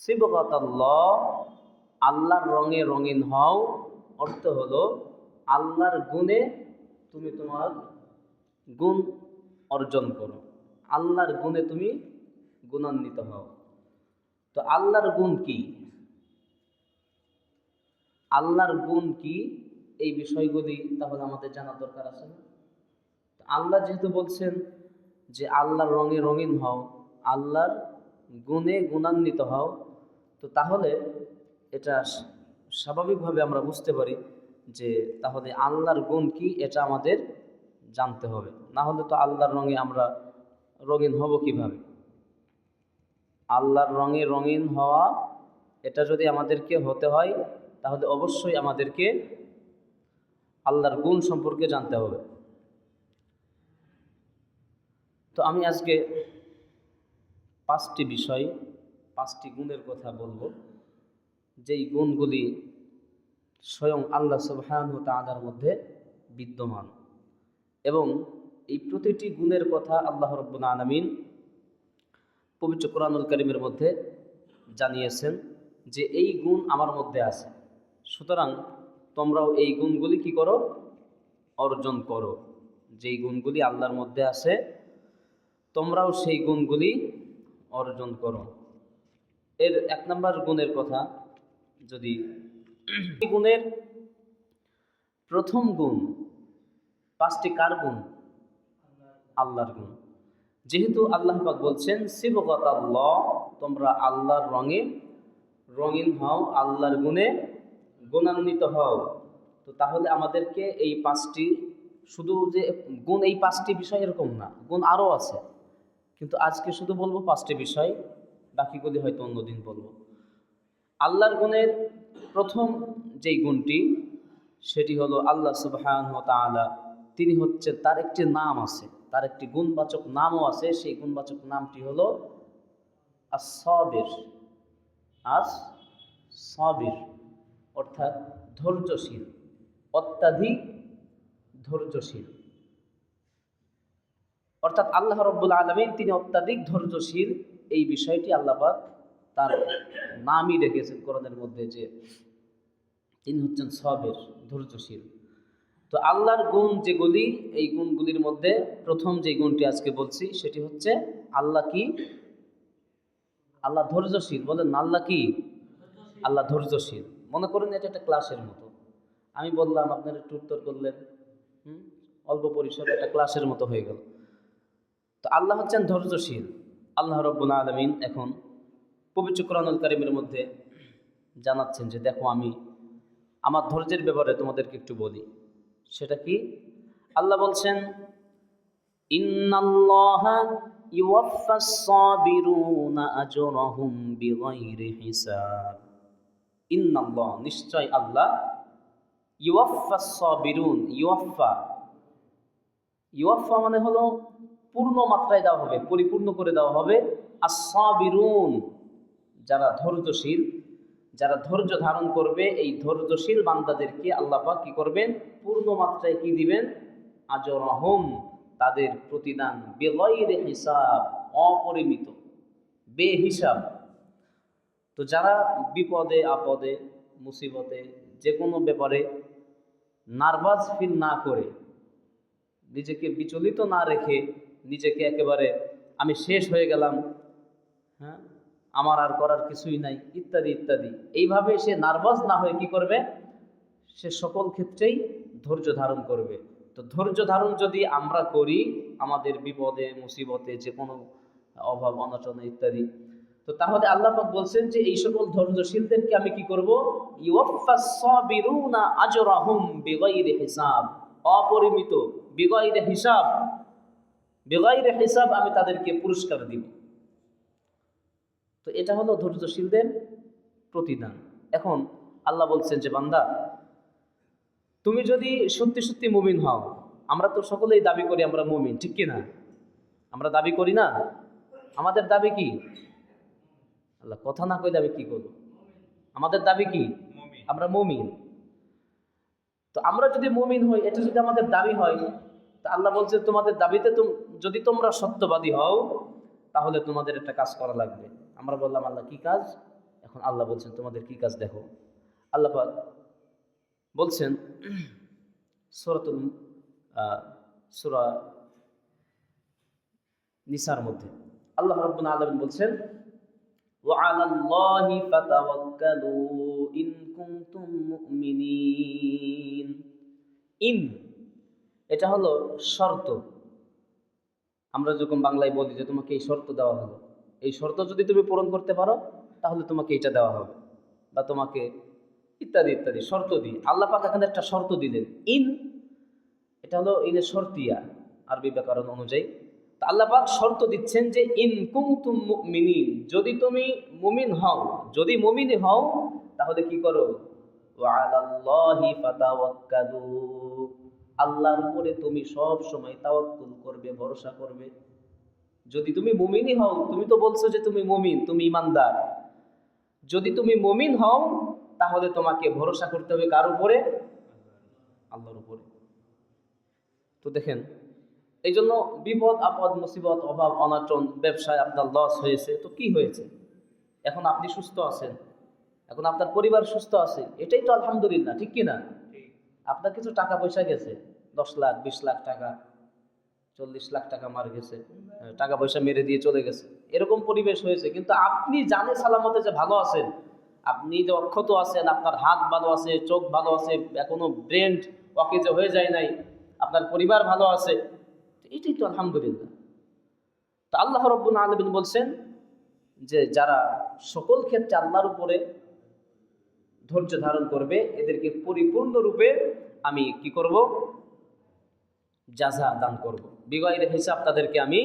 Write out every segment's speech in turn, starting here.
সিবগাতাল্লাহ, আল্লাহর রঙে রঙিন হও, অর্থ হলো আল্লাহর গুণে তুমি তোমার গুণ অর্জন করো, আল্লাহর গুণে তুমি গুণান্বিত হও। তো আল্লাহর গুণ কি, আল্লাহর গুণ কি, এই বিষয়গুলি তাহলে আমাদের জানা দরকার আছে না? আল্লাহ যেহেতু বলছেন যে আল্লাহর রঙে রঙিন হও, আল্লাহর গুণে গুণান্বিত হও, তো তাহলে এটা স্বাভাবিকভাবে আমরা বুঝতে পারি যে তাহলে আল্লাহর গুণ কি এটা আমাদের জানতে হবে, না হলে তো আল্লাহর রঙে আমরা রঙিন হব কিভাবে? আল্লাহর রঙে রঙিন হওয়া, এটা যদি আমাদেরকে হতে হয় তাহলে অবশ্যই আমাদেরকে আল্লাহর গুণ সম্পর্কে জানতে হবে। তো আমি আজকে 5টি বিষয়, 5টি গুণের কথা বলবো, যেই গুণগুলি স্বয়ং আল্লাহ সুবহানাহু ওয়া তাআলার মধ্যে বিদ্যমান, এবং এই প্রতিটি গুণের কথা আল্লাহ রাব্বুল আলামিন পবিত্র কোরআনুল কারীমের মধ্যে জানিয়েছেন যে এই গুণ আমার মধ্যে আছে, সুতরাং তোমরাও এই গুণগুলি কি করো, অর্জন করো। যেই গুণগুলি আল্লাহর মধ্যে আছে তোমরাও সেই গুণগুলি অর্জন করো। এর 1 নম্বর গুণের কথা, যদি গুণের প্রথম গুণ, 5টি কার গুণ? আল্লাহর গুণ। যেহেতু আল্লাহ পাক বলছেন সিবগাতাল্লাহ, তোমরা আল্লাহর রঙে রঙিন হও, আল্লাহর গুণে গুণান্বিত হও, তো তাহলে আমাদেরকে এই 5টি, শুধু যে গুণ এই 5টি বিষয় এরকম না, গুণ আরও আছে, কিন্তু আজকে শুধু বলবো 5টি বিষয়, বাকিগুলি হয়তো অন্যদিন বলবো। আল্লাহর গুণের প্রথম যেই গুণটি, সেটি হলো আল্লাহ সুবহানাহু ওয়া তাআলা, তিনি হচ্ছেন, তার একটি নাম আছে, তার একটি গুণবাচক নামও আছে, সেই গুণবাচক নামটি হলো আস-সাবির। আস-সাবির অর্থাৎ ধৈর্যশীল, অত্যাধিক ধৈর্যশীল। অর্থাৎ আল্লাহ রাব্বুল আলামিন তিনি অত্যাধিক ধৈর্যশীল, এই বিষয়টি আল্লাহ পাক তার নামই রেখেছেন কোরআনের মধ্যে, যে তিনি হচ্ছেন সাবির, ধৈর্যশীল। তো আল্লাহর গুণ যেগুলি, এই গুণগুলির মধ্যে প্রথম যে গুণটি আজকে বলছি সেটি হচ্ছে আল্লাহ কি, আল্লাহ ধৈর্যশীল। বলেন আল্লাহ কি? আল্লাহ ধৈর্যশীল। মনে করেন এটা একটা ক্লাসের মতো, আমি বললাম, আপনারা একটু উত্তর করলেন, অল্প পরিসরে একটা ক্লাসের মতো হয়ে গেল। তো আল্লাহ হচ্ছেন ধৈর্যশীল। আল্লাহ রাব্বুল আলামিন এখন পবিত্র কোরআনুল কারীমের মধ্যে জানাচ্ছেন যে দেখো, আমি আমার ধৈর্যের ব্যাপারে তোমাদেরকে একটু বলি। সেটা কি? আল্লাহ বলছেন ইন্নাল্লাহা ইউওয়াফাস সাবিরুনা আজরাহুম বিগাইরি হিসাব। ইন্নাল্লাহ, নিশ্চয় আল্লাহ, ইউওয়াফাস সাবিরুন, ইউওয়াফা, ইউওয়াফা মানে হলো পূর্ণ মাত্রায় দেওয়া হবে, পরিপূর্ণ করে দেওয়া হবে। আস-সাবিরুন, যারা ধৈর্যশীল, যারা ধৈর্য ধারণ করবে, এই ধৈর্যশীল বান্দাদেরকে আল্লাহ পাক কি করবেন? পূর্ণ মাত্রায় কি দিবেন? আজরাহুম, তাদের প্রতিদান, বিগাইরি হিসাব, অপরিমিত, বেহিসাব। তো যারা বিপদে আপদে মুসিবতে যে কোনো ব্যাপারে নার্ভাস ফিল না করে, নিজেকে বিচলিত না রেখে, নিজেকে একেবারে আমি শেষ হয়ে গেলাম, হ্যাঁ, আমার আর করার কিছুই নাই, ইত্যাদি ইত্যাদি, এইভাবে সে নার্ভাস না হয়ে কি করবে? সে সকল ক্ষেত্রেই ধৈর্য ধারণ করবে। তো ধৈর্য ধারণ যদি আমরা করি আমাদের বিপদে মুসিবতে, যে কোনো অভাব অনটনে ইত্যাদি, তো তাহলে আল্লাহ পাক বলছেন যে এই সকল ধৈর্যশীলদেরকে আমি কি করব? ইউওয়াফাস সাবিরুনা আজরাহুম বিগাইরি হিসাব, অপরিমিত, বিগাইরি হিসাব, বিগাইরি হিসাব, আমি তাদেরকে পুরস্কার দিব। তো এটা হলো ধৈর্যশীলদের প্রতিদান। এখন আল্লাহ বলছেন যে বান্দা, তুমি যদি সত্যি সত্যি মুমিন হও, আমরা তো সকলেই দাবি করি আমরা মুমিন, ঠিক কি না? আমরা দাবি করি না? আমাদের দাবি কি? আল্লাহ কথা না কইলে আমি কি করব? আমাদের দাবি কি? আমরা মুমিন। তো আমরা যদি মুমিন হই, এটা যদি আমাদের দাবি হয়, তা আল্লাহ বলছে তোমাদের দাবিতে যদি তোমরা সত্যবাদী হও, তাহলে তোমাদের একটা কাজ করা লাগবে। আমরা বললাম আল্লাহ কি কাজ? এখন আল্লাহ বলছেন তোমাদের কি কাজ দেখো। আল্লাহ পাক বলছেন সূরা নিসার মধ্যে আল্লাহ রাব্বুল আলামিন বলছেন وعلى الله فتوكلوا إن كنتم مؤمنين ইন এটা হলো শর্ত। আমরা যখন বাংলায় বলি যে তোমাকে এই শর্ত দেওয়া হলো, এই শর্ত যদি তুমি পূরণ করতে পারো তাহলে তোমাকে এটা দেওয়া হবে, বা তোমাকে ইত্যাদি ইত্যাদি শর্ত দিই। আল্লাহ পাক এখানে একটা শর্ত দিলেন ইন, এটা হলো ইনের শর্তিয়া আরবি ব্যাকরণ অনুযায়ী। তা আল্লাহ পাক শর্ত দিচ্ছেন যে ইন কুনতুম মুমিনিন, যদি তুমি মুমিন হও, যদি মুমিন হও তাহলে কি করো, ওয়া আলাল্লাহি ফাতাওয়াক্কালু, আল্লাহর উপরে তুমি সব সময় তাওয়াক্কুল করবে, ভরসা করবে। যদি তুমি মুমিনই হও, তুমি তো বলছো যে তুমি মুমিন, তুমি ইমানদার, যদি তুমি মুমিন হও তাহলে তোমাকে ভরসা করতে হবে কার উপরে, আল্লাহর উপরে। তো দেখেন এই জন্য বিপদ আপদ মুসিবত অভাব অনাটন ব্যবসায় আপনার লস হয়েছে, তো কি হয়েছে, এখন আপনি সুস্থ আছেন, এখন আপনার পরিবার সুস্থ আছে, এটাই তো আলহামদুলিল্লাহ, ঠিক কিনা? আপনার কিছু টাকা পয়সা গেছে, 10 লাখ 20 লাখ টাকা 40 লাখ টাকা মার গেছে, টাকা পয়সা মেরে দিয়ে চলে গেছে, এরকম পরিবেশ হয়েছে, কিন্তু আপনি জানে সালামতে যে ভালো আছেন, আপনি যে অক্ষত আছেন, আপনার হাত ভালো আছে, চোখ ভালো আছে, এখনো ব্রেন অকেজ হয়ে যায় নাই, আপনার পরিবার ভালো আছে, এটাই তো আলহামদুলিল্লাহ। তো আল্লাহ রাব্বুল আলামিন বলছেন যে যারা সকল ক্ষেত্রে আল্লাহর উপরে ধৈর্য ধারণ করবে এদেরকে পরিপূর্ণরূপে আমি কি করব, জাযা দান করব, বিগয়রে হিসাব তাদেরকে আমি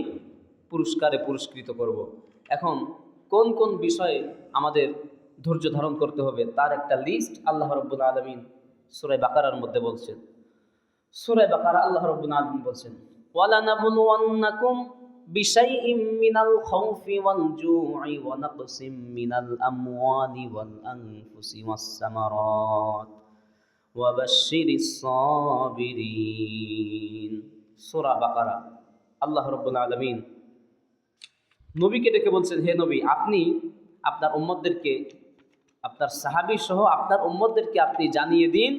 পুরস্কারে পুরস্কৃত করব। এখন কোন কোন বিষয়ে আমাদের ধৈর্য ধারণ করতে হবে তার একটা লিস্ট আল্লাহ রাব্বুল আলামিন সূরা বাকারার মধ্যে বলছেন। সূরা বাকারা আল্লাহ রাব্বুল আলামিন বলছেন ওয়ালানাবলুওয়ান্নাকুম বিশাইইম মিনাল খাউফি ওয়াল জু'i ওয়া নাকসিম মিনাল আমওয়ালি ওয়াল আনফুসি ওয়াস সামারাত ওয়া বাশশিরিস সাবিরিন। সূরা বাকারা আল্লাহ রাব্বুল আলামিন নবীকে ডেকে বলছেন, হে নবী, আপনি আপনার উম্মতদেরকে, আপনার সাহাবী সহ আপনার উম্মতদেরকে আপনি জানিয়ে দিন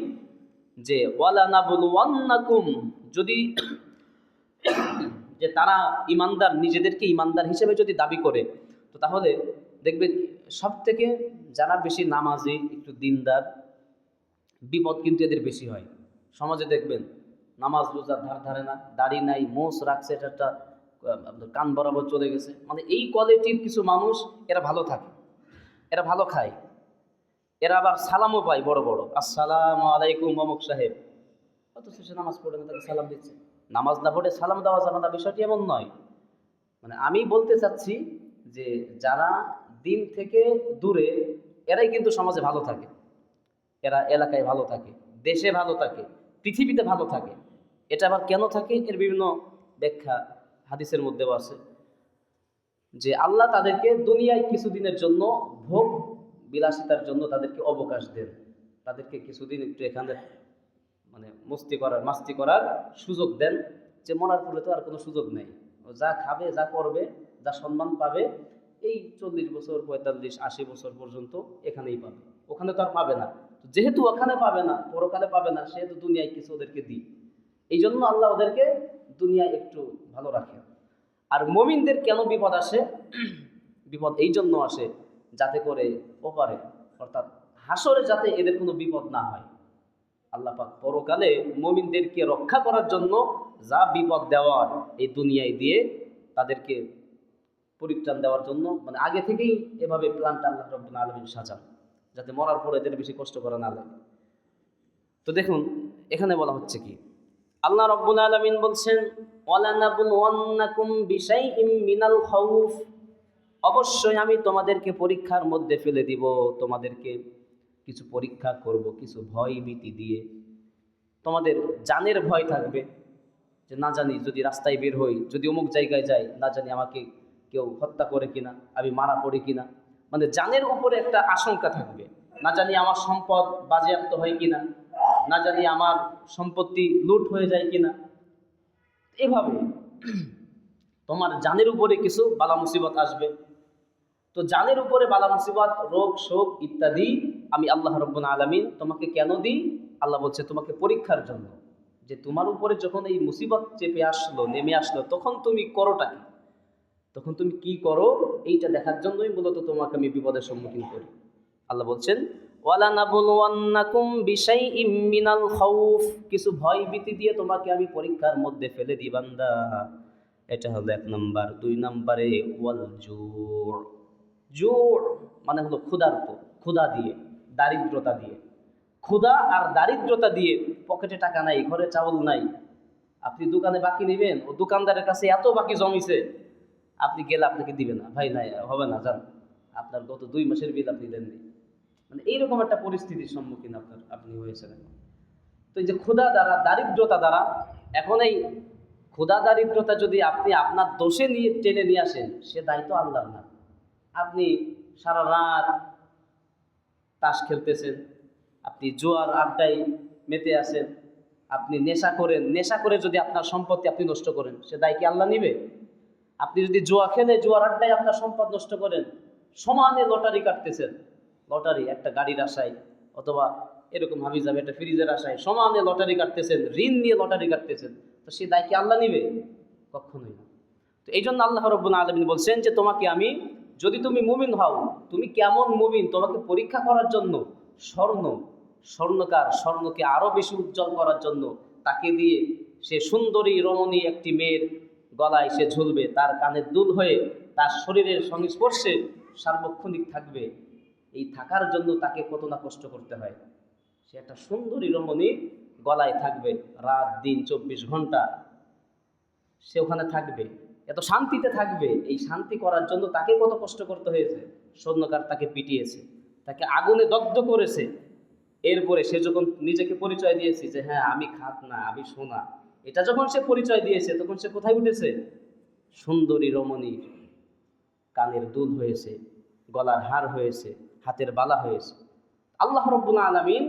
যে ওয়ালানাবলুওয়ান্নাকুম, যদি যে তারা ইমানদার, নিজেদেরকে ইমানদার হিসেবে যদি দাবি করে, তো তাহলে দেখবেন সব থেকে যারা বেশি নামাজি একটু দিনদার, বিপদ কিন্তু এদের বেশি হয়। সমাজে দেখবেন নামাজ রোজার ধার ধারে না, দাড়ি নাই, মোষ রাখছে, এটা একটা কান বরাবর চলে গেছে, মানে এই কোয়ালিটির কিছু মানুষ, এরা ভালো থাকে, এরা ভালো খায়, এরা আবার সালামও পায় বড় বড়, আসসালামু আলাইকুম অমুক সাহেব, অথচ সে নামাজ পড়ে না, তাকে সালাম দিচ্ছে। নামাজ না পড়ে সালাম দেওয়া যাবে না, বিষয়টি এমন নয়। মানে আমি বলতে চাচ্ছি যে যারা দিন থেকে দূরে, এরাই কিন্তু সমাজে ভালো থাকে, এরা এলাকায় ভালো থাকে, দেশে ভালো থাকে, পৃথিবীতে ভালো থাকে। এটা আবার কেন থাকে এর বিভিন্ন ব্যাখ্যা হাদিসের মধ্যেও আছে, যে আল্লাহ তাদেরকে দুনিয়ায় কিছুদিনের জন্য ভোগ বিলাসিতার জন্য তাদেরকে অবকাশ দেন, তাদেরকে কিছুদিন একটু এখানে মানে মাস্তি করার সুযোগ দেন, যে মরার পরে তো আর কোনো সুযোগ নেই, ও যা খাবে, যা করবে, যা সম্মান পাবে এই 40 বছর 45 80 বছর পর্যন্ত এখানেই পাবে, ওখানে তো আর পাবে না। যেহেতু ওখানে পাবে না, পরকালে পাবে না, সেহেতু দুনিয়ায় কিছু ওদেরকে দিই, এই জন্য আল্লাহ ওদেরকে দুনিয়ায় একটু ভালো রাখে। আর মুমিনদের কেন বিপদ আসে, বিপদ এই জন্য আসে যাতে করে ওপারে অর্থাৎ হাসরে যাতে এদের কোনো বিপদ না হয়। আল্লাহ পাক পরকালে মুমিনদেরকে রক্ষা করার জন্য যা বিপদ দেওয়ার এই দুনিয়ায় দিয়ে তাদেরকে পরিত্রাণ দেওয়ার জন্য, মানে আগে থেকেই এভাবে প্ল্যানটা আল্লাহ রাব্বুল আলামিন সাজান, যাতে মরার পরে এদের বেশি কষ্ট করা না লাগে। তো দেখুন এখানে বলা হচ্ছে কি, আল্লাহ রাব্বুল আলামিন বলছেন ওয়ালানাবলুওয়ান্নাকুম বিশাইইম মিনাল খাউফ, অবশ্যই আমি তোমাদেরকে পরীক্ষার মধ্যে ফেলে দিব, তোমাদেরকে কিছু পরীক্ষা করব, কিছু ভয় ভীতি দিয়ে। তোমাদের জানের ভয় থাকবে, যে না জানি যদি রাস্তায় বের হই, যদি অমুক জায়গায় যাই, না জানি আমাকে কেউ হত্যা করে কিনা, আমি মারা পড়ি কিনা, মানে জানের উপরে একটা আশঙ্কা থাকবে, না জানি আমার সম্পদ বাজেয়াপ্ত হয় কিনা, না জানি আমার সম্পত্তি লুট হয়ে যায় কিনা। এভাবে তোমার জানের উপরে কিছু বালা মুসিবত আসবে। তো জানের উপরে বালা মুসিবত, রোগ শোক ইত্যাদি আমি আল্লাহ রাব্বুল আলামিন তোমাকে কেন দিই? আল্লাহ বলছে তোমাকে পরীক্ষার জন্য, যে তোমার উপরে যখন এই মুসিবত চেপে আসলো, নেমে আসলো, তখন তুমি করোটা কি, তখন তুমি কি করো, এইটা দেখার জন্যই মূলত তোমাকে আমি বিপদের সম্মুখীন করি। আল্লাহ বলছেন ওয়ালা নাবলুওয়ান্নাকুম বিশাইইম মিনাল খাউফ, কিছু ভয় ভীতি দিয়ে তোমাকে আমি পরীক্ষার মধ্যে ফেলে দিই বান্দা। এটা হলো 1 নাম্বার। 2 নম্বরে ওয়াল জুর, জুর মানে হলো ক্ষুধার্ত, ক্ষুধা দিয়ে, দারিদ্রতা দিয়ে, ক্ষুধা আর দারিদ্রতা দিয়ে। পকেটে টাকা নাই, ঘরে চাউল নাই, আপনি দোকানে বাকি নেবেন, ও দোকানদারের কাছে এত বাকি জমিছে, আপনি গেলে আপনাকে দিবে না, ভাই নাই হবে না, যান, আপনার গত 2 মাসের বিল আপনি দেননি। মানে এইরকম একটা পরিস্থিতির সম্মুখীন আপনি হয়েছেন। তো এই যে ক্ষুধা দ্বারা, দারিদ্রতা দ্বারা, এখন এই ক্ষুধা দারিদ্রতা যদি আপনি আপনার দোষে নিয়ে টেনে নিয়ে আসেন, সে দায়িত্ব আল্লাহর না। আপনি সারা রাত তাস খেলতেছেন, আপনি জুয়ার আড্ডায় মেতে আছেন, আপনি নেশা করেন, নেশা করে যদি আপনার সম্পত্তি আপনি নষ্ট করেন, সে দায় কি আল্লাহ নিবে? আপনি যদি জুয়া খেলে জুয়ার আড্ডায় আপনার সম্পদ নষ্ট করেন, সমানে লটারি কাটতেছেন, লটারি একটা গাড়ির আশায়, অথবা এরকম হাবি যাবে একটা ফ্রিজের আশায় সমানে লটারি কাটতেছেন, ঋণ নিয়ে লটারি কাটতেছেন, তো সে দায় কি আল্লাহ নিবে? কখনোই না। তো এই জন্য আল্লাহ রাব্বুল আলামিন বলছেন যে তোমাকে আমি, যদি তুমি মুমিন হও, তুমি কেমন মুমিন তোমাকে পরীক্ষা করার জন্য, স্বর্ণকার স্বর্ণকে আরো বেশি উজ্জ্বল করার জন্য তাকে দিয়ে, সে সুন্দরী রমণী একটি মেয়ের গলায় সে ঝুলবে, তার কানের দুল হয়ে তার শরীরের সংস্পর্শে সার্বক্ষণিক থাকবে। এই থাকার জন্য তাকে কত না কষ্ট করতে হয়। সে একটা সুন্দরী রমণীর গলায় থাকবে, রাত দিন 24 ঘন্টা সে ওখানে থাকবে, এত শান্তিতে থাকবে। এই শান্তি করার জন্য তাকে কত কষ্ট করতে হয়েছে। স্বর্ণকার তাকে পিটিয়েছে, তাকে আগুনে দগ্ধ করেছে। এরপরে সে যখন নিজেকে পরিচয় দিয়েছে যে হ্যাঁ আমি খাত না, আমি সোনা, এটা যখন সে পরিচয় দিয়েছে, তখন সে কোথায় উঠেছে? সুন্দরী রমণী কানের দুল হয়েছে, গলার হার হয়েছে, হাতের বালা হয়েছে। আল্লাহ রাব্বুল আলামিন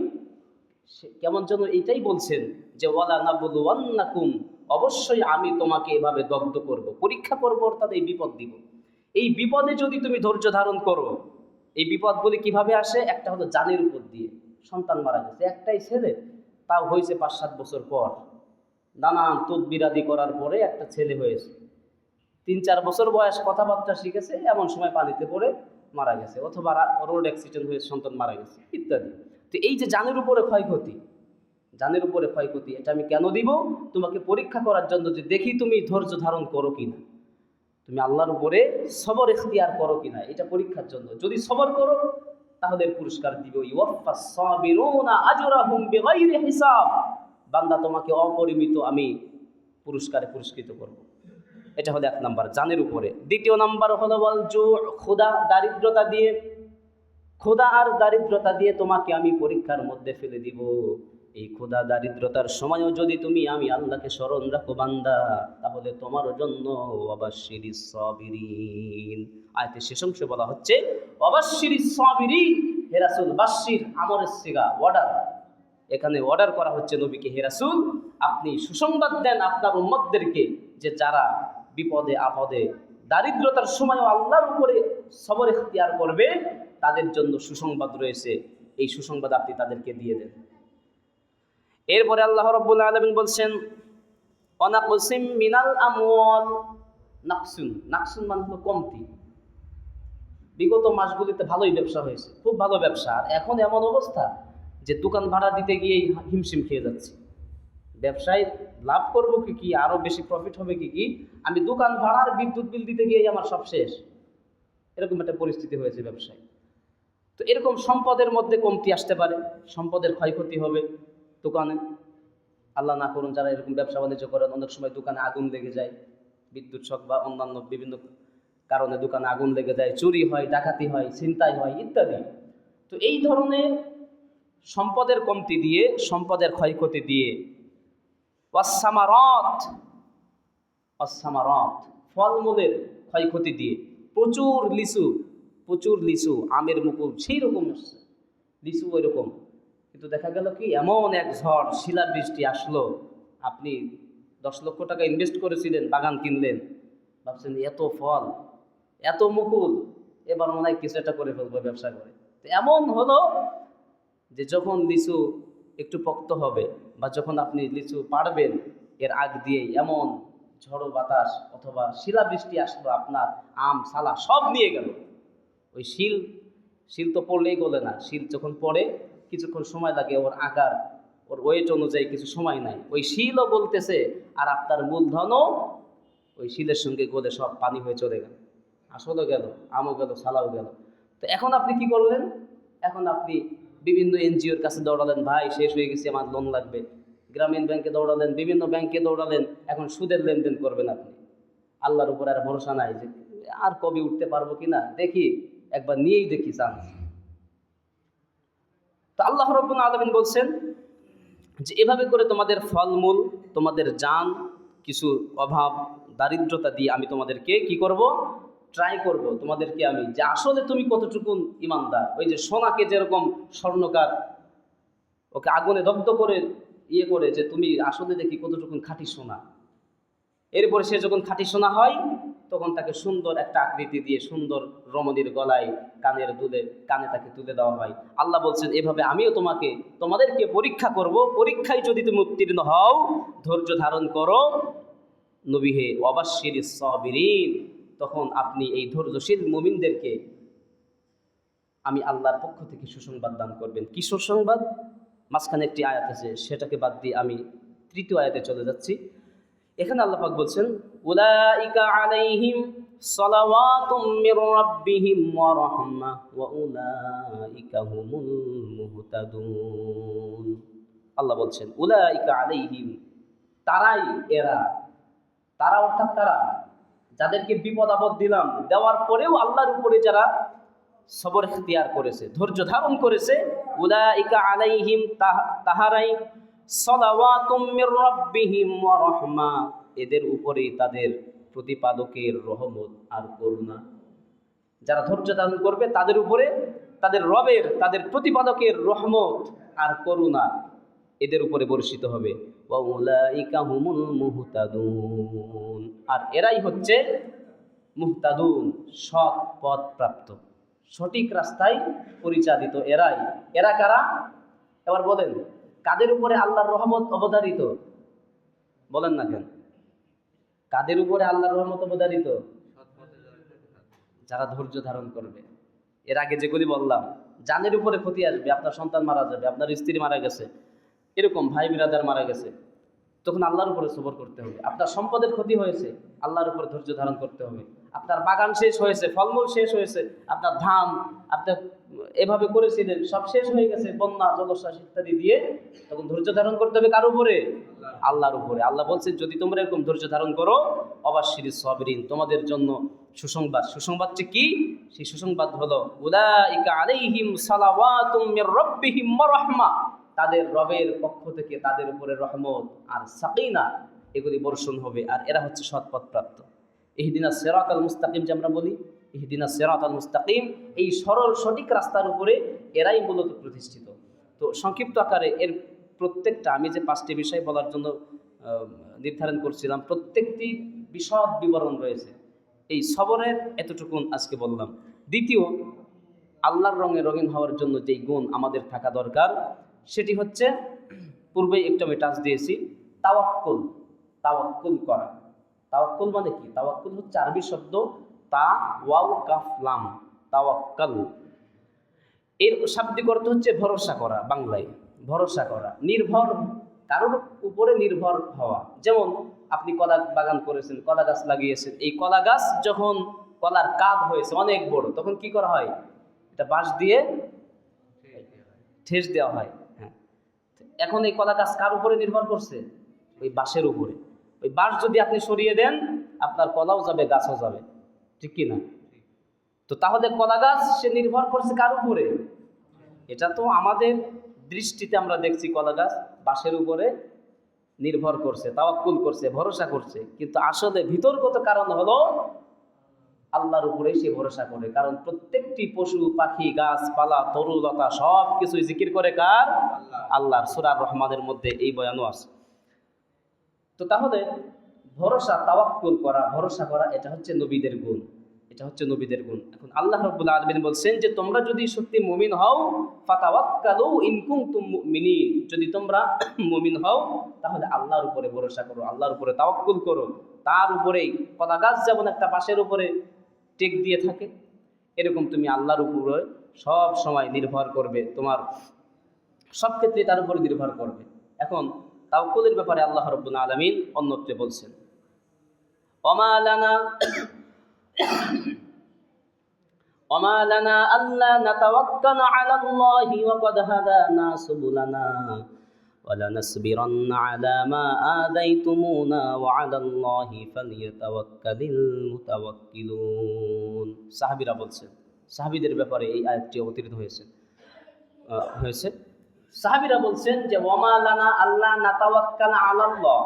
কেমন যেন এইটাই বলছেন যে ওয়ালা নাবলুওয়ান্নাকুম, অবশ্যই আমি তোমাকে এভাবে দগ্ধ করব, পরীক্ষা করব, অর্থাৎ এই বিপদ দিব। এই বিপদে যদি তুমি ধৈর্য ধারণ করো, এই বিপদগুলি কিভাবে আসে? একটা হলো জানের উপর দিয়ে, সন্তান মারা গেছে, একটাই ছেলে, তাও হয়েছে 5-7 বছর পর, নানান তদবিরাদি করার পরে একটা ছেলে হয়েছে। 3-4 বছর বয়স, কথাবার্তা শিখেছে, এমন সময় পানিতে পড়ে মারা গেছে, অথবা রোড অ্যাক্সিডেন্ট হয়ে সন্তান মারা গেছে ইত্যাদি। তো এই যে জানের উপরে ক্ষয়ক্ষতি, জানের উপরে ক্ষয়ক্ষতি, এটা আমি কেন দিব? তোমাকে পরীক্ষা করার জন্য, যে দেখি তুমি ধৈর্য ধারণ করো কিনা, তুমি আল্লাহর উপরে সবর ইখতিয়ার করো কিনা, এটা পরীক্ষার জন্য। যদি সবর করো তাহলে পুরস্কার দিব। ইউওয়াফাস সাবিরুনা আজরাহুম বিগাইরি হিসাব, বান্দা তোমাকে অপরিমিত আমি পুরস্কারে পুরস্কৃত করব। এটা হলো 1 নাম্বার, জানের উপরে। 2 নাম্বার হলো ওয়াল জু, ক্ষুধা দারিদ্রতা দিয়ে, ক্ষুধা আর দারিদ্রতা দিয়ে তোমাকে আমি পরীক্ষার মধ্যে ফেলে দিব। এই ক্ষুধা দারিদ্রতার সময়ও যদি তুমি আমি আল্লাহকে স্মরণ রাখো বান্দা, তাহলে তোমার জন্য ওয়াবাশশিরিস সাবিরিন। আয়াতের শেষ অংশে বলা হচ্ছে ওয়াবাশশিরিস সাবিরিন, হে রাসূল, বাশশির আমরের সিগা, অর্ডার, এখানে অর্ডার করা হচ্ছে নবীকে, হে রাসূল আপনি সুসংবাদ দেন আপনার উম্মতদেরকে, যে যারা বিপদে আপদে দারিদ্রতার সময়ও আল্লাহর উপরে সবর ইখতিয়ার করবে, তাদের জন্য সুসংবাদ রয়েছে, এই সুসংবাদ আপনি তাদেরকে দিয়ে দেন। এরপরে আল্লাহ রাব্বুল আলামিন বলছেন ওয়ানাকসিম মিনাল আমওয়াল, নাকসুন, নাকসুন মানে হলো কমতি। বিগত মাসগুলিতে ভালোই ব্যবসা হয়েছে, খুব ভালো ব্যবসা, আর এখন এমন অবস্থা যে দোকান ভাড়া দিতে গিয়েই হিমশিম খেয়ে যাচ্ছে। ব্যবসায় লাভ করবো কি, আরো বেশি প্রফিট হবে কি, আমি দোকান ভাড়ার বিদ্যুৎ বিল দিতে গিয়েই আমার সব শেষ, এরকম একটা পরিস্থিতি হয়েছে ব্যবসায়। তো এরকম সম্পদের মধ্যে কমতি আসতে পারে, সম্পদের ক্ষয়ক্ষতি হবে দোকানে। আল্লাহ না করুন যারা এরকম ব্যবসা বাণিজ্য করেন, অনেক সময় দোকানে আগুন লেগে যায়, বিদ্যুৎ শক বা অন্যান্য বিভিন্ন কারণে দোকানে আগুন লেগে যায়, চুরি হয়, ডাকাতি হয়, ছিনতাই হয় ইত্যাদি। তো এই ধরনের সম্পদের কমতি দিয়ে, সম্পদের ক্ষয়ক্ষতি দিয়ে, ওয়াসসামারাত, অসামারাত ফলমূলের ক্ষয়ক্ষতি দিয়ে, প্রচুর লিচু, আমের মুকুল সেই রকম আসছে, লিচু ওই রকম, কিন্তু দেখা গেল কি এমন এক ঝড় শিলাবৃষ্টি আসলো, আপনি 10 লক্ষ টাকা ইনভেস্ট করেছিলেন, বাগান কিনলেন, ভাবছেন এত ফল, এত মুকুল, এবার মনে হয় কিছু একটা করে ফেলবো ব্যবসা করে। তো এমন হলো যে যখন লিচু একটু পোক্ত হবে বা যখন আপনি লিচু পাড়বেন, এর আগ দিয়ে এমন ঝড়ো বাতাস অথবা শিলাবৃষ্টি আসলো, আপনার আম সালা সব নিয়ে গেল। ওই শিল তো পড়লেই গলে না, শিল যখন পড়ে কিছুক্ষণ সময় লাগে ওর আকার, ওর ওয়েট অনুযায়ী কিছু সময় নাই, ওই শিলও গলতেছে আর আপনার মূলধনও ওই শিলের সঙ্গে গলে সব পানি হয়ে চলে গেল, আসলও গেল, আমও গেল, সালাও গেল। তো এখন আপনি কি করলেন? এখন আপনি বিভিন্ন এনজিওর কাছে দৌড়ালেন, ভাই শেষ হয়ে গেছে, আমার লোন লাগবে। গ্রামীণ ব্যাংকে দৌড়ালেন, বিভিন্ন ব্যাংকে দৌড়ালেন, এখন সুদের লেনদেন করবেন আপনি। আল্লাহর উপর আর ভরসা নাই যে আর কবে উঠতে পারবো কিনা, দেখি একবার নিয়েই দেখি চান্স। তো আল্লাহ রাব্বুল আলামিন বলছেন যে এভাবে করে তোমাদের ফলমূল, তোমাদের জান, কিছু অভাব দারিদ্রতা দিয়ে আমি তোমাদেরকে কি করব? ট্রাই করব তোমাদেরকে আমি, যে আসলে তুমি কতটুকু ইমানদার। ওই যে সোনাকে যেরকম স্বর্ণকার ওকে আগুনে দগ্ধ করে করে যে তুমি আসলে দেখি কতটুকু খাঁটি সোনা। এরপরে সে যখন খাঁটি সোনা হয় তখন তাকে সুন্দর একটা আকৃতি দিয়ে সুন্দর রমণীর গলায় কানের দুলে কানে তাকে তুলে দেওয়া হয়। আল্লাহ বলছেন এভাবে আমিও তোমাদেরকে পরীক্ষা করব, পরীক্ষায় যদি তুমি উত্তীর্ণ হও, ধৈর্য ধারণ করো, নবী হে ওয়াবাশশিরিস সাবিরিন, তখন আপনি এই ধৈর্যশীল মুমিনদেরকে আমি আল্লাহর পক্ষ থেকে সুসংবাদ দান করবেন। কি সুসংবাদ? মাঝখানে একটি আয়াত আছে, সেটাকে বাদ দিয়ে আমি তৃতীয় আয়াতে চলে যাচ্ছি। এখানে আল্লাহ পাক বলছেন উলাইকা আলাইহিম সালাওয়াতুম মির রাব্বিহিম ওয়া রাহমাহ ওয়া উলাইকা হুমুল মুহতাদুন। আল্লাহ বলছেন উলাইকা আলাইহিম, তারাই এরা, তারা অর্থাৎ কারা? যাদেরকে বিপদ আপদ দিলাম, দেওয়ার পরেও আল্লাহর উপরে যারা সবর ইখতিয়ার করেছে, ধৈর্য ধারণ করেছে, উলাইকা আলাইহিম, তাহারাই সালাওয়াতুম মির রাব্বিহিম ওয়া রাহমা, এদের উপরে তাদের প্রতিপালকের রহমত আর করুণা। যারা ধৈর্য ধারণ করবে তাদের উপরে তাদের রবের, তাদের প্রতিপালকের রহমত আর করুণা এদের উপরে বর্ষিত হবে। ওয়া উলাইকা হুমুল মুহতাদুন, আর এরাই হচ্ছে মুহতাদুন, সৎ পথ প্রাপ্ত, সঠিক রাস্তায় পরিচালিত এরাই। এরা কারা? এবার বলেন, কাদের উপরে আল্লাহর রহমত অবধারিত? বলেন না কেন? কাদের উপরে আল্লাহর রহমত অবধারিত? যারা ধৈর্য ধারণ করবে। এর আগে যেগুলি বললাম, জানের উপরে ক্ষতি আসবে, আপনার সন্তান মারা যাবে, আপনার স্ত্রী মারা গেছে, এরকম ভাই বিরাদার মারা গেছে, তখন আল্লাহর উপরে সবর করতে হবে। আপনার সম্পদের ক্ষতি হয়েছে, আল্লাহর উপরে ধৈর্য ধারণ করতে হবে। আপনার বাগান শেষ হয়েছে, ফলমূল শেষ হয়েছে, আপনার ধান আপনি এভাবে করেছিলেন, সব শেষ হয়ে গেছে বন্যা জলোচ্ছ্বাস ইত্যাদি দিয়ে, তখন ধৈর্য ধারণ করতে হবে কার উপরে? আল্লাহর উপরে। আল্লাহ বলছেন যদি তোমরা এরকম ধৈর্য ধারণ করো, অবাশশিরিস সাবিরিন, তোমাদের জন্য সুসংবাদ। সুসংবাদটি কি? সেই সুসংবাদ হলো উলাইকা আলাইহিম সালাওয়াতুম মির রাব্বিহিম ওয়া রাহমা, তাদের রবের পক্ষ থেকে তাদের উপরে রহমত আর সাকিনা এগুলি বর্ষণ হবে, আর এরা হচ্ছে সৎপথ প্রাপ্ত। ইহদিনাস সিরাতাল মুস্তাকিম, যে আমরা বলি ইহদিনাস সিরাতাল মুস্তাকিম, এই সরল সঠিক রাস্তার উপরে এরাই মূলত প্রতিষ্ঠিত। তো সংক্ষিপ্ত আকারে এর প্রত্যেকটা, আমি যে 5টি বিষয় বলার জন্য নির্ধারণ করছিলাম, প্রত্যেকটি বিশদ বিবরণ রয়েছে। এই সবরের এতটুকুন আজকে বললাম। দ্বিতীয়, আল্লাহর রঙে রঙিন হওয়ার জন্য যেই গুণ আমাদের থাকা দরকার, সেটি হচ্ছে পূর্বেই একটু আমি টাচ দিয়েছি, তাওয়াক্কুল। তাওয়াক্কুল করা। তাওয়াক্কুল মানে কি? তাওয়াক্কুল হচ্ছে আরবি শব্দ তা ওয়াও কাফ লাম, তাওয়াক্কাল। এর শাব্দিক অর্থ হচ্ছে ভরসা করা, বাংলায় ভরসা করা, নির্ভর, কারোর উপরে নির্ভর হওয়া। যেমন আপনি কলা বাগান করেছেন, কলা গাছ লাগিয়েছেন, এই কলা গাছ যখন কলার কাঁধ হয়েছে অনেক বড়, তখন কি করা হয়? এটা বাঁশ দিয়ে ঠেস দেওয়া হয়। হ্যাঁ, এখন এই কলা গাছ কার উপরে নির্ভর করছে? ওই বাঁশের উপরে। ওই বাঁশ যদি আপনি সরিয়ে দেন, আপনার কলাও যাবে, গাছও যাবে, ঠিক কি না? তো তাহলে কলা গাছ সে নির্ভর করছে কার উপরে? এটা তো আমাদের দৃষ্টিতে আমরা দেখছি কলা গাছ বাঁশের উপরে নির্ভর করছে, তাওয়াক্কুল করছে, ভরসা করছে, কিন্তু আসলে ভিতরগত কারণ হলো আল্লাহর উপরে সে ভরসা করে। কারণ প্রত্যেকটি পশু পাখি গাছপালা তরুলতা সব কিছুই জিকির করে কার? আল্লাহর। সূরা রহমানের মধ্যে এই বয়ানও আছে। তো তাহলে ভরসা, তাওয়াক্কুল করা, ভরসা করা, এটা হচ্ছে নবীদের গুণ। এটা হচ্ছে নবীদের গুণ। এখন আল্লাহ রাব্বুল আলামিন বলছেন যে তোমরা যদি সত্যি মুমিন হও ফাতাওয়াক্কালু ইন কুনতুম মুমিনিন, যদি তোমরা মুমিন হও তাহলে আল্লাহর উপরে ভরসা করো, আল্লাহর উপরে তাওয়াক্কুল করো। তার উপরেই কলা গাছ যেমন একটা বাঁশের উপরে টেক দিয়ে থাকে, এরকম তুমি আল্লাহর উপরে সব সময় নির্ভর করবে, তোমার সব ক্ষেত্রে তার উপরে নির্ভর করবে। এখন তাওয়াক্কুলের ব্যাপারে আল্লাহ রাব্বুল আলামিন অন্যত্রে বলছেন ওমা লানা وما لنا ألا نتوكل على الله وقد هدانا سبلنا ولنصبرن على ما آذيتمونا وعلى الله فليتوكل المتوكلون। সাহাবীরা বলছেন, সাহাবীদের ব্যাপারে এই আয়াতটি অবতীর্ণ হয়েছে। সাহাবীরা বলছেন যে ওমা লানা আল্লা নাতাওয়াক্কাল আলাল্লাহ,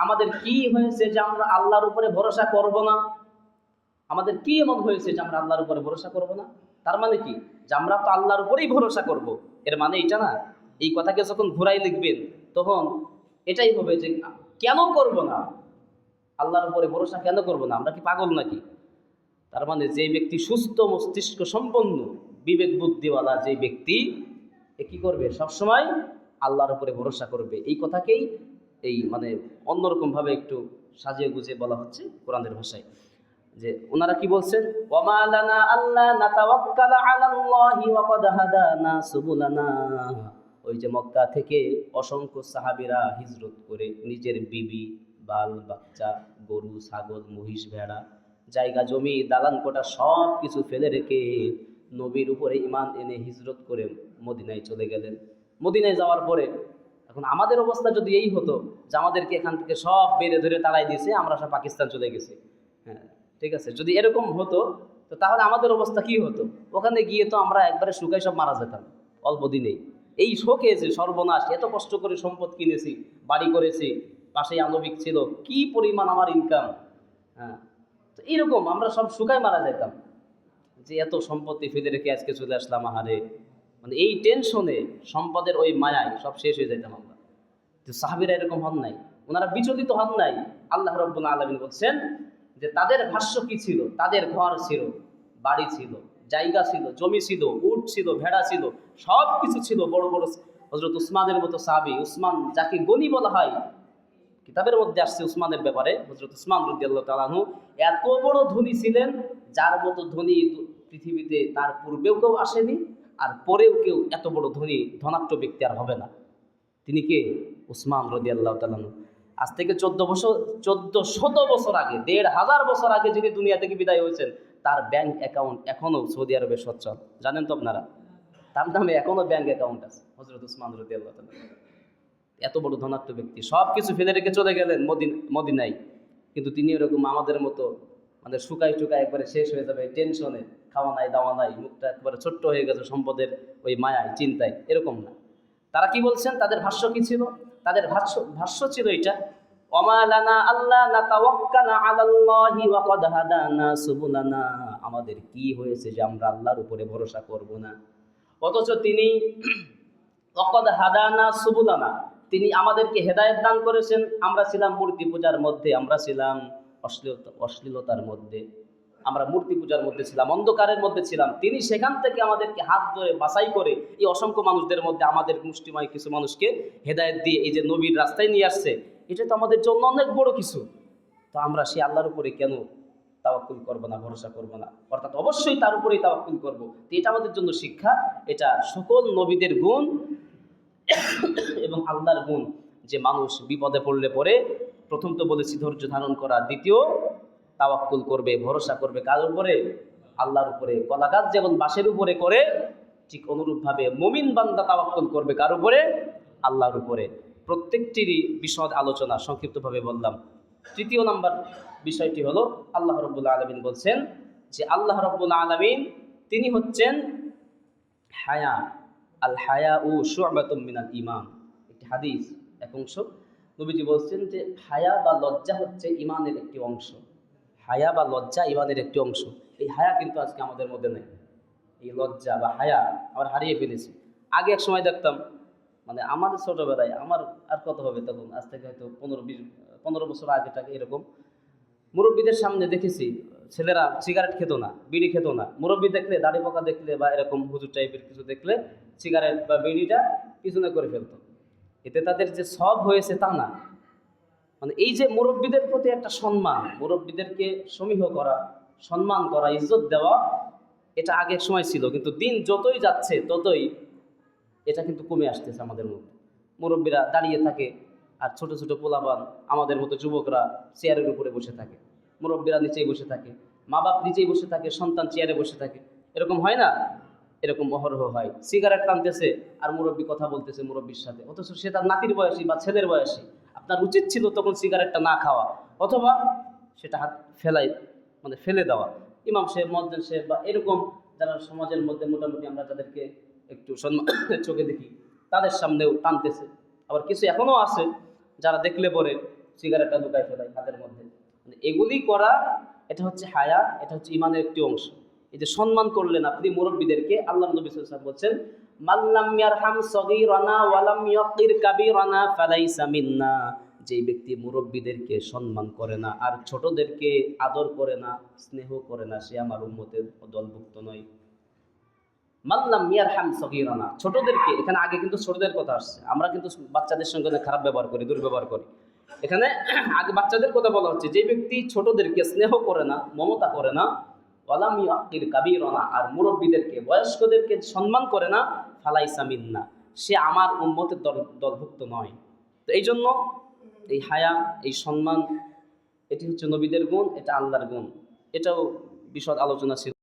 আমাদের কি হয়েছে যে আমরা আল্লাহর উপরে ভরসা করব না? আমাদের কি এমন হয়েছে যে আমরা আল্লাহর উপরে ভরসা করব না? তার মানে কি যে আমরা তো আল্লাহর উপরেই ভরসা করব, এর মানে এটা না। এই কথাকে যখন ঘুরাই লিখবেন তখন এটাই হবে যে কেন করব না, আল্লাহর উপরে ভরসা কেন করব না? আমরা কি পাগল নাকি? তার মানে যে ব্যক্তি সুস্থ মস্তিষ্ক সম্পন্ন বিবেক বুদ্ধিওয়ালা যে ব্যক্তি, এ কি করবে? সবসময় আল্লাহর উপরে ভরসা করবে। এই কথাকেই এই মানে অন্যরকমভাবে একটু সাজিয়ে গুজিয়ে বলা হচ্ছে কোরআনের ভাষায়। যে ওনারা কি বলছেন? ওমা লানা আল্লা নাতাওয়াক্কালা আলাল্লাহি ওয়া ক্বাদ হাদানা সুবুলানা। ওই যে মক্কা থেকে অসংখ্য সাহাবীরা হিজরত করে নিজের বিবি, বাল বাচ্চা, গরু ছাগল মহিষ ভেড়া, জায়গা জমি দালান কোঠা সব কিছু ফেলে রেখে নবীর উপরে ঈমান এনে হিজরত করে মদিনায় চলে গেলেন। মদিনায় যাওয়ার পরে এখন আমাদের অবস্থা যদি এই হতো যে আমাদেরকে এখান থেকে সব বেড়ে ধরে তাড়াই দিয়েছে, আমরা সব পাকিস্তান চলে গেছি, হ্যাঁ ঠিক আছে, যদি এরকম হতো তো তাহলে আমাদের অবস্থা কি হতো? ওখানে গিয়ে তো আমরা একবারে শুকাই সব মারা যেতাম অল্প দিনেই। এই শোকে যে সর্বনাশ, এত কষ্ট করে সম্পদ কিনেছি, বাড়ি করেছি, পাশেই আণবিক ছিল, কি পরিমাণ আমার ইনকাম, হ্যাঁ, তো এইরকম আমরা সব শুকাই মারা যেতাম যে এত সম্পত্তি ফেলে রেখে আজকে চলে আসলাম আহারে। মানে এই টেনশনে সম্পদের ওই মায়ায় সব শেষ হয়ে যেতাম আমরা। তো সাহাবীরা এরকম হন নাই, ওনারা বিচলিত হন নাই। আল্লাহ রাব্বুল আলামিন বলছেন যে তাদের ভাষ্য কি ছিল? তাদের ঘর ছিল, বাড়ি ছিল, জায়গা ছিল, জমি ছিল, উট ছিল, ভেড়া ছিল, সব কিছু ছিল। বড় বড় হযরত উসমানের মতো সাহাবী, উসমান যাকে গনি বলা হয়, কিতাবের মধ্যে আসছে উসমানের ব্যাপারে, হযরত উসমান রাদিয়াল্লাহু তাআলা আনহু এত বড় ধনী ছিলেন যার মতো ধনী পৃথিবীতে তার পূর্বেও কেউ আসেনি, আর পরেও কেউ এত বড় ধনী ধনাঢ্য ব্যক্তি আর হবে না। তিনি কে? উসমান রাদিয়াল্লাহু তাআলা আনহু। আজ থেকে 1400 বছর আগে, 1500 বছর আগে যিনি দুনিয়া থেকে বিদায় হয়েছেন, তার ব্যাংক অ্যাকাউন্ট এখনো সৌদি আরবে সচ্ছল, জানেন তো আপনারা? তার নামে এখনো ব্যাংক অ্যাকাউন্ট আছে, হযরত উসমান রাদিয়াল্লাহু তাআলা। এত বড় ধনাঢ্য ব্যক্তি সব কিছু ফেলে রেখে চলে গেলেন মদিনায়, কিন্তু তিনি এরকম আমাদের মতো মানে শুকাই একবারে শেষ হয়ে যাবে টেনশনে, খাওয়া নাই দাওয়া নাই, মুখটা একবারে ছোট্ট হয়ে গেছে সম্পদের ওই মায়ায় চিন্তায়, এরকম না। তারা কি বলছেন? তাদের ভাষ্য কি ছিল? তাদের ভাষ্য ছিল এটা, ওমা লানা আল্লা নাতাওয়াক্কালা আলাল্লাহি ওয়া ক্বাদ হাদানা সুবুলানা, আমাদের কি হয়েছে যে আমরা আল্লাহর উপরে ভরসা করব না? অথচ তিনি ওয়া ক্বাদ হাদানা সুবুলানা, তিনি আমাদেরকে হেদায়েত দান করেছেন। আমরা ছিলাম মূর্তি পূজার মধ্যে, আমরা ছিলাম অশ্লীলতার মধ্যে, আমরা মূর্তি পূজার মধ্যে ছিলাম, অন্ধকারের মধ্যে ছিলাম। তিনি সেখান থেকে আমাদেরকে হাত ধরে বাছাই করে এই অসংখ্য মানুষদের মধ্যে আমাদের মুষ্টিময় কিছু মানুষকে হেদায়েত দিয়ে এই যে নবীর রাস্তায় নিয়ে আসছে, এটা তো আমাদের জন্য অনেক বড় কিছু। তো আমরা সেই আল্লাহর উপরে কেন তাওয়াক্কুল করব না, ভরসা করব না? অর্থাৎ অবশ্যই তার উপরেই তাওয়াক্কুল করব। তো এটা আমাদের জন্য শিক্ষা। এটা সকল নবীদের গুণ এবং আল্লাহর গুণ যে মানুষ বিপদে পড়লে পরে প্রথম তো বলেছি ধৈর্য ধারণ করা, দ্বিতীয় তাওয়াক্কুল করবে, ভরসা করবে কার উপরে? আল্লাহর উপরে। কলা গাছ যেমন বাঁশের উপরে করে, ঠিক অনুরূপভাবে মুমিন বান্দা তাওয়াক্কুল করবে কার উপরে? আল্লাহর উপরে। প্রত্যেকটিরই বিশদ আলোচনা সংক্ষিপ্তভাবে বললাম। তৃতীয় নাম্বার বিষয়টি হলো আল্লাহ রাব্বুল আলামিন বলছেন যে আল্লাহ রাব্বুল আলামিন তিনি হচ্ছেন হায়া, আল হায়াউ শু'বাতুম মিনাল ঈমান। একটি হাদিস, এক অংশ নবীজি বলছেন যে হায়া বা লজ্জা হচ্ছে ঈমানের একটি অংশ। হায়া বা লজ্জা ঈমানের একটি অংশ। এই হায়া কিন্তু আজকে আমাদের মধ্যে নেই। এই লজ্জা বা হায়া আমরা হারিয়ে ফেলেছি। আগে এক সময় দেখতাম, মানে আমাদের ছোটবেলায়, আমার আর কত হবে তখন, আজ থেকে হয়তো 15 বছর আগেটাকে এরকম মুরব্বীদের সামনে দেখেছি ছেলেরা সিগারেট খেত না, বিড়ি খেত না, মুরব্বী দেখলে, দাড়ি পোকা দেখলে বা এরকম হুজুর টাইপের কিছু দেখলে সিগারেট বা বিড়িটা পিছনে করে ফেলতো। এতে তাদের যে সব হয়েছে তা না, মানে এই যে মুরব্বীদের প্রতি একটা সম্মান, মুরব্বীদেরকে সমীহ করা, সম্মান করা, ইজ্জত দেওয়া, এটা আগের সময় ছিল, কিন্তু দিন যতই যাচ্ছে ততই এটা কিন্তু কমে আসতেছে আমাদের মধ্যে। মুরব্বীরা দাঁড়িয়ে থাকে আর ছোট ছোট পোলাপান আমাদের মতো যুবকরা চেয়ারের উপরে বসে থাকে, মুরব্বীরা নিচেই বসে থাকে, মা বাপ নিচেই বসে থাকে, সন্তান চেয়ারে বসে থাকে। এরকম হয় না? এরকম অহরহ হয়। সিগারেট টানতেছে আর মুরব্বী কথা বলতেছে মুরব্বীর সাথে, অথচ সে তার নাতির বয়সী বা ছেলের বয়সী। আপনার উচিত ছিল তখন সিগারেটটা না খাওয়া, অথবা সেটা হাত মানে ফেলে দেওয়া। ইমাম সাহেব, মুয়াজ্জিন সাহেব বা এরকম যারা সমাজের মধ্যে মোটামুটি আমরা যাদেরকে একটু সম্মান চোখে দেখি, তাদের সামনেও টানতেছে। আবার কিছু এখনও আছে যারা দেখলে পরে সিগারেটটা ঢুকায় ফেলায় হাতের মধ্যে। মানে এগুলি করা, এটা হচ্ছে হায়া, এটা হচ্ছে ইমানের একটি অংশ। এই যে সম্মান করলেন আপনি মুরব্বীদেরকে, আল্লাহ নবী সাল্লাল্লাহু আলাইহি ওয়াসাল্লাম বলছেন, মাল্লাম ইয়ারহাম সগীরানা ওয়ালাম ইয়াকির কাবীরানা ফালাইসা মিন্না। যে ব্যক্তি মুরব্বীদেরকে সম্মান করে না আর ছোটদেরকে আদর করে না, স্নেহ করে না, সে আমার উম্মতের দলভুক্ত নয়। মাল্লাম ইয়ারহাম সগীরানা, ছোটদেরকে, এখানে আগে কিন্তু ছোটদের কথা আসছে। আমরা কিন্তু বাচ্চাদের সঙ্গে খারাপ ব্যবহার করি, দুর্ব্যবহার করি। এখানে আগে বাচ্চাদের কথা বলা হচ্ছে। যে ব্যক্তি ছোটদেরকে স্নেহ করে না, মমতা করে না, ওয়ালাম ইয়াকির কাবীরানা, আর মুরব্বীদেরকে, বয়স্কদেরকে সম্মান করে না, ফালাইসা মিন্না, সে আমার উম্মতের দলভুক্ত নয়। তো এই জন্য এই হায়া, এই সম্মান, এটি হচ্ছে নবীদের গুণ, এটা আল্লাহর গুণ। এটাও বিশদ আলোচনা ছিল।